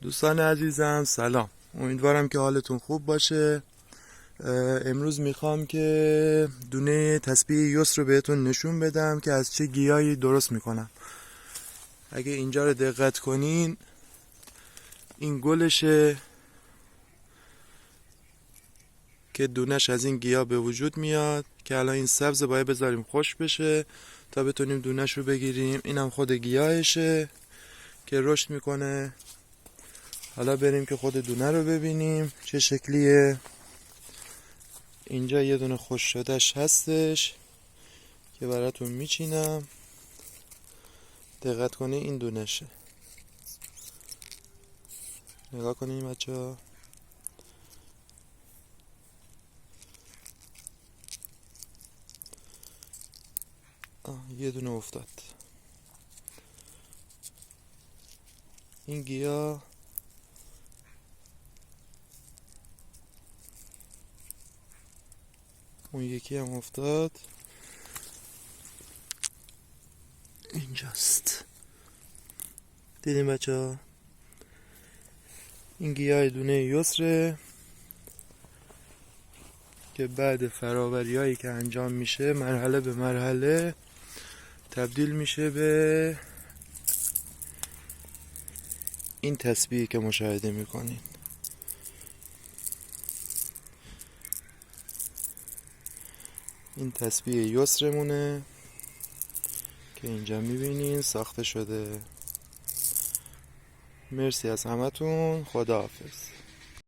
دوستان عزیزم سلام، امیدوارم که حالتون خوب باشه. امروز میخوام که دونه تسبیح یسر رو بهتون نشون بدم که از چه گیاهی درست میکنم. اگه اینجا رو دقت کنین، این گلشه که دونش از این گیاه به وجود میاد که الان این سبز باید بذاریم خوش بشه تا بتونیم دونش رو بگیریم. اینم خود گیاهشه که رشد میکنه. حالا بریم که خود دونه رو ببینیم چه شکلیه. اینجا یه دونه خوش شدهش هستش که براتون میچینم. دقت کنی این دونشه. نگاه کنیم بچه ها. یه دونه افتاد. این گیاه اون یکی هم افتاد. اینجاست. دیدیم بچه ها؟ این گیاه دونه یسره که بعد فراوری هایی که انجام میشه مرحله به مرحله تبدیل میشه به این تسبیحی که مشاهده میکنین. این تسبیح یسرمونه که اینجا میبینین ساخته شده. مرسی از همتون. خداحافظ.